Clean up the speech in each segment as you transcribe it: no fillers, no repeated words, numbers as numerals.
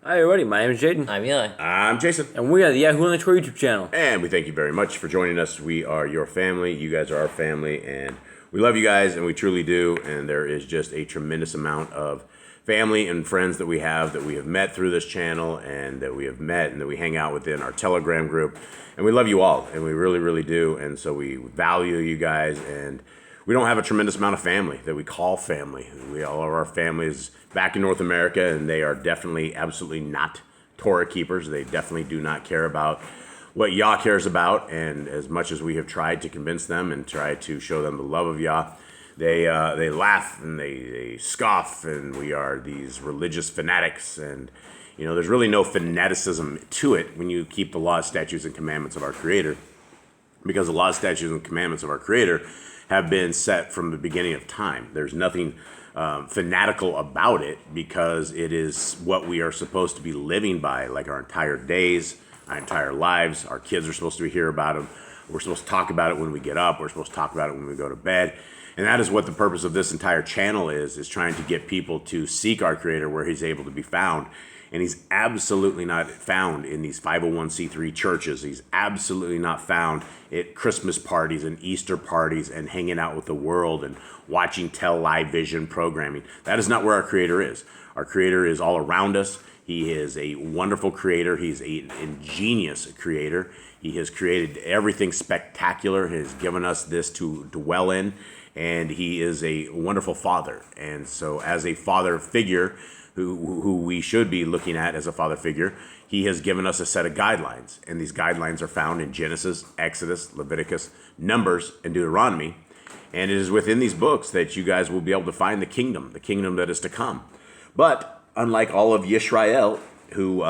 Hi everybody, my name is Jaden. I'm Eli. I'm Jason. And we are the YHWH on the Torah YouTube channel. And we thank you very much for joining us. We are your family. You guys are our family. And we love you guys, and we truly do. And there is just a tremendous amount of family and friends that we have met through this channel, and that we have met and that we hang out within our Telegram group. And we love you all, and we really, really do. And so we value you guys, and we don't have a tremendous amount of family that we call family. All of our families back in North America, and they are definitely absolutely not Torah keepers. They definitely do not care about what Yah cares about. And as much as we have tried to convince them and try to show them the love of Yah, they laugh and they scoff, and we are these religious fanatics. And there's really no fanaticism to it when you keep the laws, statutes, and commandments of our Creator, because the laws, statutes, and commandments of our Creator have been set from the beginning of time. There's nothing fanatical about it, because it is what we are supposed to be living by, like our entire days, our entire lives. Our kids are supposed to hear about them. We're supposed to talk about it when we get up. We're supposed to talk about it when we go to bed. And that is what the purpose of this entire channel is trying to get people to seek our Creator where He's able to be found. And He's absolutely not found in these 501c3 churches. He's absolutely not found at Christmas parties and Easter parties and hanging out with the world and watching live vision programming. That is not where our Creator is. Our Creator is all around us. He is a wonderful Creator. He's an ingenious Creator. He has created everything spectacular. He has given us this to dwell in. And He is a wonderful Father. And so as a father figure, who we should be looking at as a father figure, He has given us a set of guidelines. And these guidelines are found in Genesis, Exodus, Leviticus, Numbers, and Deuteronomy. And it is within these books that you guys will be able to find the kingdom that is to come. But unlike all of Yisrael, who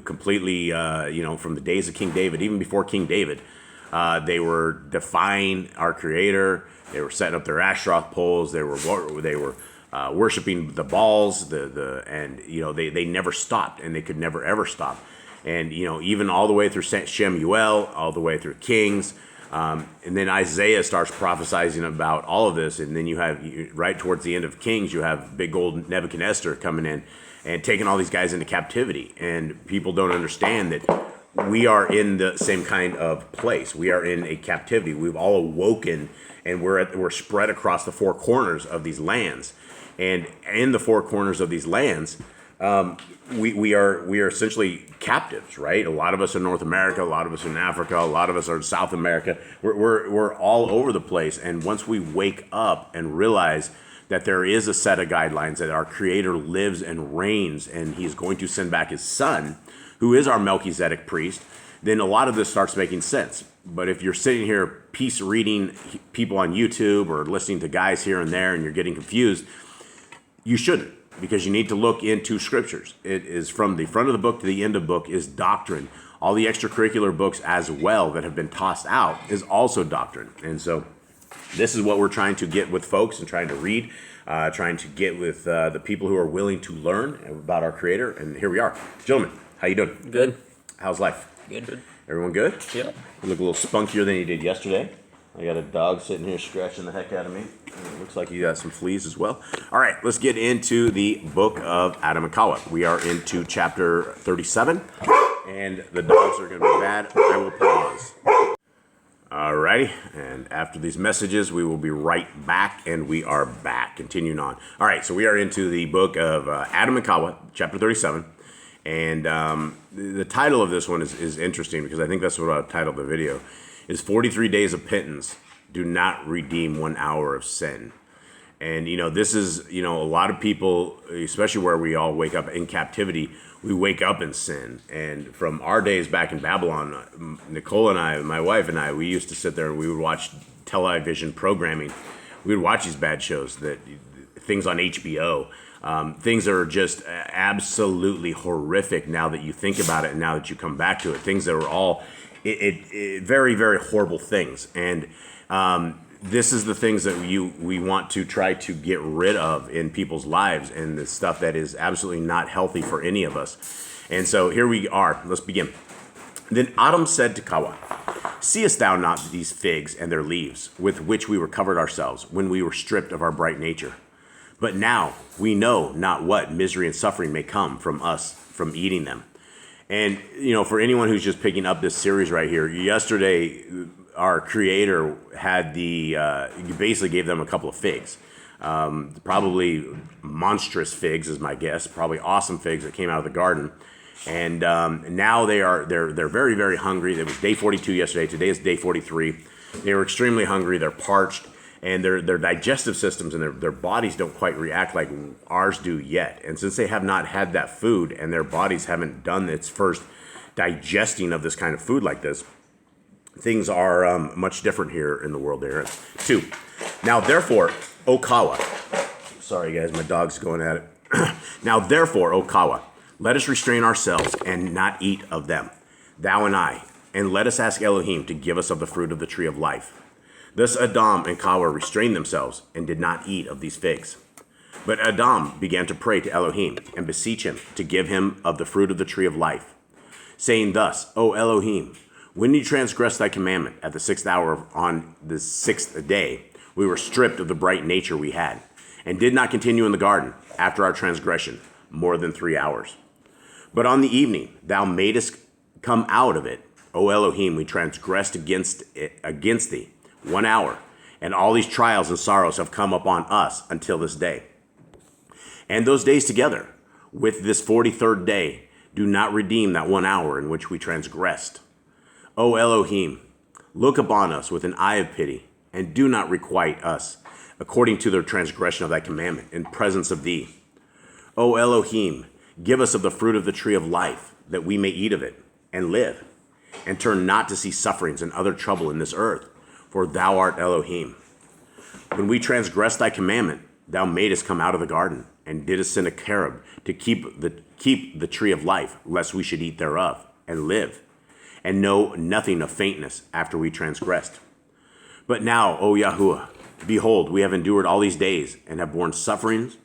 completely, from the days of King David, even before King David, they were defying our Creator. They were setting up their Ashtaroth poles. They were worshiping the Baals. They never stopped, and they could never ever stop. And even all the way through Shemuel, all the way through Kings. And then Isaiah starts prophesying about all of this, and then you have, right towards the end of Kings, you have big old Nebuchadnezzar coming in and taking all these guys into captivity. And people don't understand that we are in the same kind of place. We are in a captivity. We've all awoken, and we're spread across the four corners of these lands. And in the four corners of these lands, we are essentially captives, right? A lot of us are in North America, a lot of us are in Africa, a lot of us are in South America. We're all over the place. And once we wake up and realize that there is a set of guidelines, that our Creator lives and reigns, and He's going to send back His Son, who is our Melchizedek priest, then a lot of this starts making sense. But if you're sitting here piece reading people on YouTube or listening to guys here and there and you're getting confused, you shouldn't, because you need to look into scriptures. It is from the front of the book to the end of the book is doctrine. All the extracurricular books as well that have been tossed out is also doctrine. And so this is what we're trying to get with folks and trying to read, trying to get with the people who are willing to learn about our Creator. And here we are. Gentlemen, how you doing? Good. How's life? Good. Everyone good? Yeah. You look a little spunkier than you did yesterday. I got a dog sitting here scratching the heck out of me. It looks like you got some fleas as well. All right, let's get into the book of Aḍam and Ḥawwah. We are into chapter 37, and the dogs are going to be bad. I will pause. All righty, and after these messages, we will be right back, and we are back, continuing on. All right, so we are into the book of Aḍam and Ḥawwah, chapter 37, and the title of this one is interesting, because I think that's what I'll title the video. Is 43 days of penance do not redeem 1 hour of sin. And, this is, a lot of people, especially where we all wake up in captivity, we wake up in sin. And from our days back in Babylon, Nicole and I, my wife and I, we used to sit there and we would watch television programming. We would watch these bad shows, things on HBO. Things are just absolutely horrific now that you think about it and now that you come back to it. Things that are all very, very horrible things. And this is the things that we want to try to get rid of in people's lives, and the stuff that is absolutely not healthy for any of us. And so here we are. Let's begin. Then Aḍam said to Ḥawwah, "Seest thou not these figs and their leaves, with which we were covered ourselves, when we were stripped of our bright nature? But now we know not what misery and suffering may come from us from eating them. And, for anyone who's just picking up this series right here, yesterday, our creator had basically gave them a couple of figs. Probably monstrous figs is my guess, probably awesome figs that came out of the garden. And now they're very, very hungry. It was day 42 yesterday. Today is day 43. They were extremely hungry. They're parched. And their digestive systems and their bodies don't quite react like ours do yet. And since they have not had that food and their bodies haven't done its first digesting of this kind of food like this, things are much different here in the world there. 2. Now, therefore, O Ḥawwah. Sorry, guys, my dog's going at it. Now, therefore, O Ḥawwah, let us restrain ourselves and not eat of them, thou and I, and let us ask Elohim to give us of the fruit of the tree of life. Thus Aḍam and Ḥawwah restrained themselves and did not eat of these figs. But Aḍam began to pray to Elohim and beseech him to give him of the fruit of the tree of life, saying thus, O Elohim, when you transgressed thy commandment at the 6th hour on the 6th day, we were stripped of the bright nature we had, and did not continue in the garden after our transgression more than 3 hours. But on the evening thou madest come out of it, O Elohim, we transgressed against thee 1 hour, and all these trials and sorrows have come upon us until this day. And those days together, with this 43rd day, do not redeem that 1 hour in which we transgressed. O Elohim, look upon us with an eye of pity, and do not requite us according to the transgression of thy commandment in presence of thee. O Elohim, give us of the fruit of the tree of life, that we may eat of it and live, and turn not to see sufferings and other trouble in this earth. For thou art Elohim. When we transgressed thy commandment, thou madest come out of the garden, and didst send a cherub to keep the tree of life, lest we should eat thereof, and live, and know nothing of faintness after we transgressed. But now, O YHWH, behold, we have endured all these days, and have borne sufferings.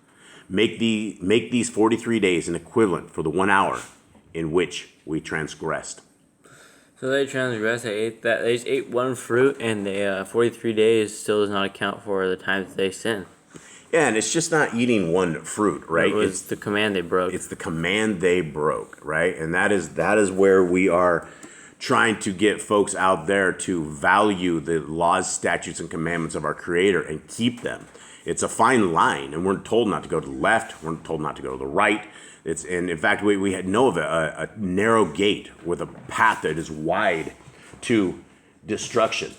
Make these 43 days an equivalent for the 1 hour in which we transgressed. So they transgressed. They just ate one fruit, and the 43 days still does not account for the times that they sin. Yeah, and it's just not eating one fruit, right? It's the command they broke. It's the command they broke, right? And that is where we are trying to get folks out there to value the laws, statutes, and commandments of our Creator and keep them. It's a fine line, and we're told not to go to the left. We're told not to go to the right. And in fact, we had know of a narrow gate with a path that is wide to destruction.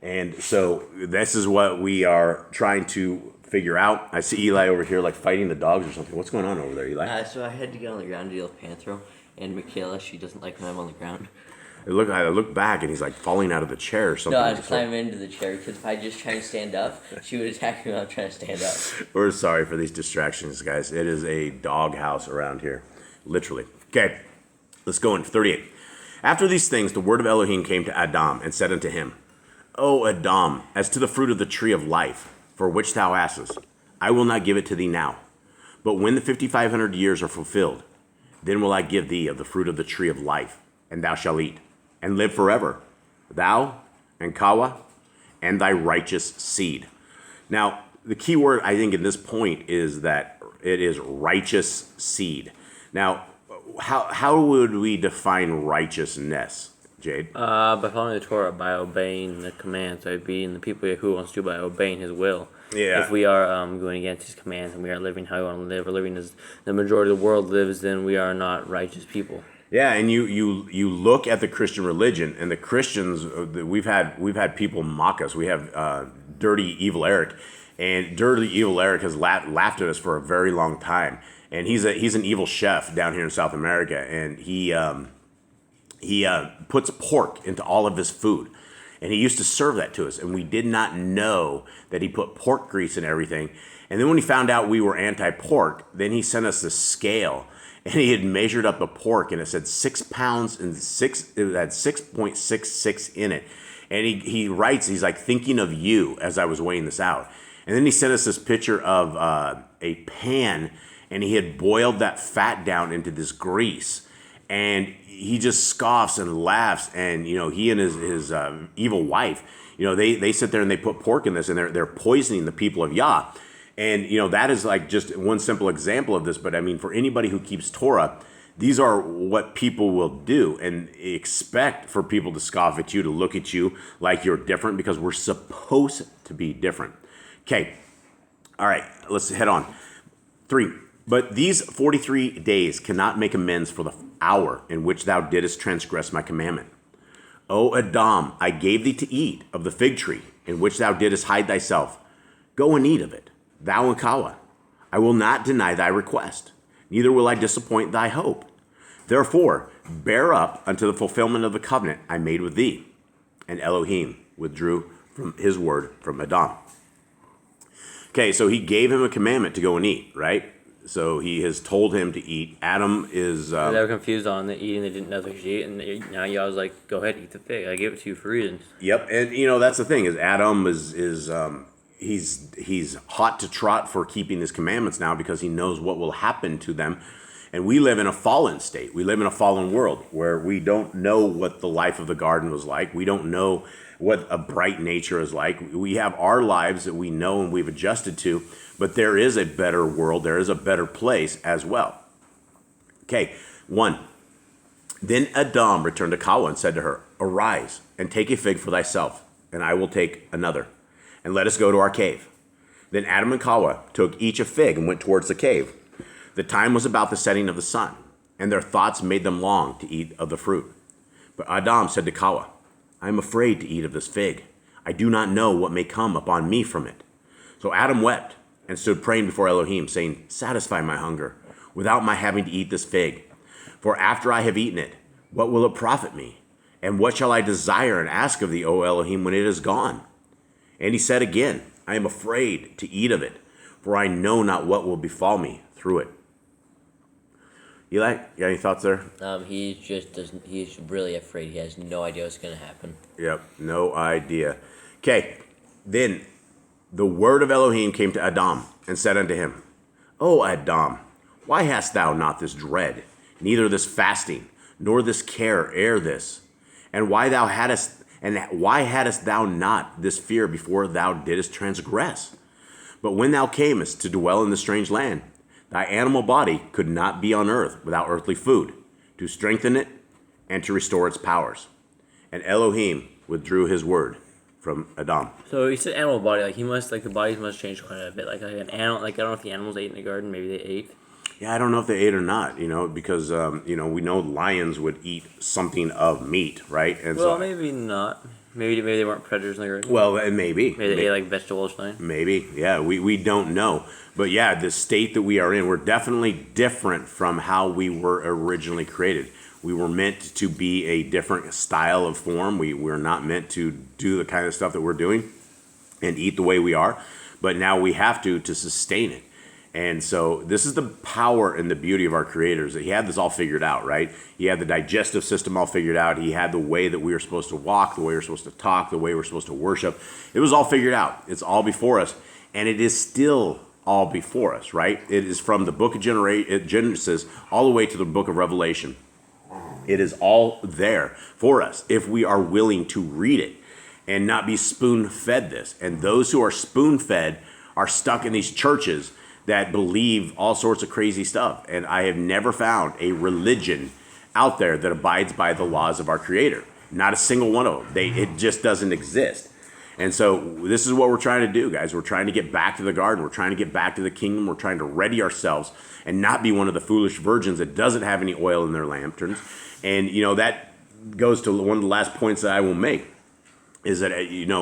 And so this is what we are trying to figure out. I see Eli over here like fighting the dogs or something. What's going on over there, Eli? So I had to get on the ground to deal with Panthro, and Michaela, she doesn't like when I'm on the ground. I look back and he's like falling out of the chair or something. No, I was climbing into the chair because if I just try to stand up, she would attack me while I'm trying to stand up. We're sorry for these distractions, guys. It is a dog house around here, literally. Okay, let's go in 38. After these things, the word of Elohim came to Aḍam and said unto him, O Aḍam, as to the fruit of the tree of life, for which thou askest, I will not give it to thee now. But when the 5,500 years are fulfilled, then will I give thee of the fruit of the tree of life, and thou shalt eat, and live forever, thou and Ḥawwah, and thy righteous seed. Now, the key word I think in this point is that it is righteous seed. Now, how would we define righteousness, Jade? By following the Torah, by obeying the commands, by being the people who wants to, by obeying His will. Yeah. If we are going against His commands and we are living how we want to live, or living as the majority of the world lives, then we are not righteous people. Yeah, and you look at the Christian religion, and the Christians, we've had people mock us. We have Dirty Evil Eric, and Dirty Evil Eric has laughed at us for a very long time. And he's an evil chef down here in South America, and he puts pork into all of his food. And he used to serve that to us, and we did not know that he put pork grease in everything. And then when he found out we were anti-pork, then he sent us this scale, and he had measured up the pork, and it said 6 pounds and it had 6.66 in it. And he writes, he's like, thinking of you as I was weighing this out. And then he sent us this picture of a pan, and he had boiled that fat down into this grease. And he just scoffs and laughs, and he and his evil wife, they sit there and they put pork in this, and they're poisoning the people of Yah. And, that is like just one simple example of this. But I mean, for anybody who keeps Torah, these are what people will do and expect for people to scoff at you, to look at you like you're different, because we're supposed to be different. Okay. All right. Let's head on. 3. But these 43 days cannot make amends for the hour in which thou didst transgress my commandment. O Aḍam, I gave thee to eat of the fig tree in which thou didst hide thyself. Go and eat of it, thou and Ḥawwah. I will not deny thy request, neither will I disappoint thy hope. Therefore, bear up unto the fulfillment of the covenant I made with thee. And Elohim withdrew from his word from Aḍam. Okay, so he gave him a commandment to go and eat, right? So he has told him to eat. Aḍam is... they were confused on the eating. They didn't know they should eat. And now Yahweh's like, go ahead, eat the fig. I gave it to you for reasons. Yep, and that's the thing, is Aḍam he's hot to trot for keeping his commandments now, because he knows what will happen to them. And we live in a fallen state. We live in a fallen world where we don't know what the life of the garden was like. We don't know what a bright nature is like. We have our lives that we know and we've adjusted to, but there is a better world. There is a better place as well. Okay, 1. Then Aḍam returned to Ḥawwah and said to her, Arise and take a fig for thyself, and I will take another, and let us go to our cave. Then Aḍam and Ḥawwah took each a fig and went towards the cave. The time was about the setting of the sun, and their thoughts made them long to eat of the fruit. But Aḍam said to Ḥawwah, I am afraid to eat of this fig. I do not know what may come upon me from it. So Aḍam wept and stood praying before Elohim, saying, Satisfy my hunger, without my having to eat this fig. For after I have eaten it, what will it profit me? And what shall I desire and ask of thee, O Elohim, when it is gone? And he said again, I am afraid to eat of it, for I know not what will befall me through it. Eli, you got any thoughts there? He's really afraid. He has no idea what's going to happen. Yep, no idea. Okay, then the word of Elohim came to Aḍam and said unto him, O Aḍam, why hast thou not this dread, neither this fasting, nor this care ere this? And why hadst thou not this fear before thou didst transgress? But when thou camest to dwell in the strange land, thy animal body could not be on earth without earthly food, to strengthen it and to restore its powers. And Elohim withdrew his word from Aḍam. So he said animal body, the bodies must change quite a bit. Like an animal, I don't know if the animals ate in the garden, maybe they ate. Yeah, I don't know if they ate or not, because, we know lions would eat something of meat, right? And well, maybe not. Maybe they weren't predators in the garden. Well, maybe. Maybe they ate like vegetables. Maybe, yeah. We don't know. But yeah, the state that we are in, we're definitely different from how we were originally created. We were meant to be a different style of form. We're not meant to do the kind of stuff that we're doing and eat the way we are. But now we have to sustain it. And so this is the power and the beauty of our creators. He had this all figured out, right? He had the digestive system all figured out. He had the way that we were supposed to walk, the way we're supposed to talk, the way we're supposed to worship. It was all figured out. It's all before us. And it is still all before us, right? It is from the book of Genesis all the way to the book of Revelation. It is all there for us if we are willing to read it and not be spoon-fed this. And those who are spoon-fed are stuck in these churches that believe all sorts of crazy stuff. And I have never found a religion out there that abides by the laws of our Creator. Not a single one of them. It just doesn't exist. And so this is what we're trying to do, guys. We're trying to get back to the garden. We're trying to get back to the kingdom. We're trying to ready ourselves and not be one of the foolish virgins that doesn't have any oil in their lanterns. And, that goes to one of the last points that I will make, is that,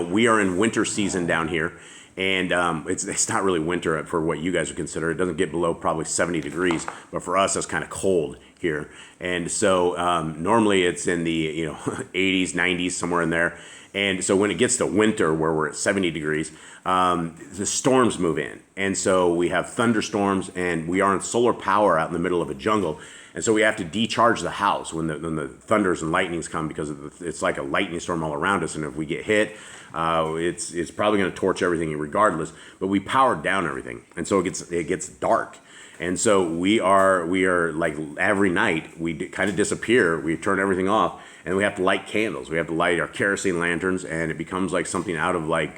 we are in winter season down here. And it's not really winter for what you guys would consider. It doesn't get below probably 70 degrees, but for us, it's kind of cold here. And so normally it's in the 80s, 90s, somewhere in there. And so when it gets to winter, where we're at 70 degrees, the storms move in. And so we have thunderstorms, and we are in solar power out in the middle of a jungle. And so we have to decharge the house when the thunders and lightnings come, because it's like a lightning storm all around us. And if we get hit, it's probably going to torch everything regardless. But we powered down everything, and so it gets dark. And so we are like every night we kind of disappear. We turn everything off, and we have to light candles. We have to light our kerosene lanterns, and it becomes like something out of like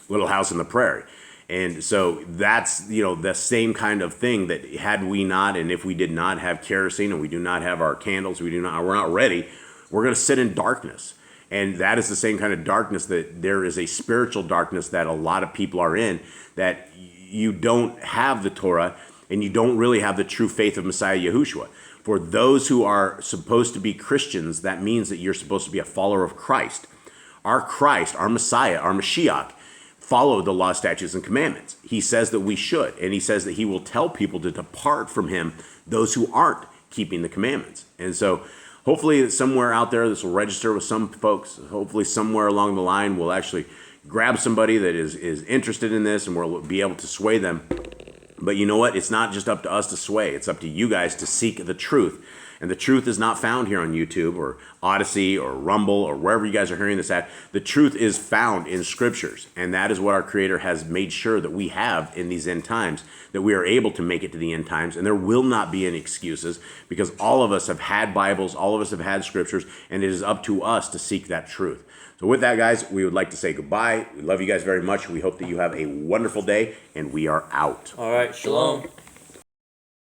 Little House on the Prairie. And so that's, the same kind of thing that had we not, and if we did not have kerosene and we do not have our candles, we're not ready, we're going to sit in darkness. And that is the same kind of darkness that there is a spiritual darkness that a lot of people are in, that you don't have the Torah and you don't really have the true faith of Messiah Yahushua. For those who are supposed to be Christians, that means that you're supposed to be a follower of Christ. Our Christ, our Messiah, our Mashiach, follow the law, statutes, and commandments. He says that we should, and he says that he will tell people to depart from him, those who aren't keeping the commandments. And so hopefully somewhere out there this will register with some folks. Hopefully somewhere along the line we'll actually grab somebody that is interested in this, and we'll be able to sway them. But you know what? It's not just up to us to sway. It's up to you guys to seek the truth. And the truth is not found here on YouTube or Odysee or Rumble or wherever you guys are hearing this at. The truth is found in Scriptures. And that is what our Creator has made sure that we have in these end times, that we are able to make it to the end times. And there will not be any excuses, because all of us have had Bibles, all of us have had Scriptures, and it is up to us to seek that truth. So with that, guys, we would like to say goodbye. We love you guys very much. We hope that you have a wonderful day, and we are out. All right, Shalom.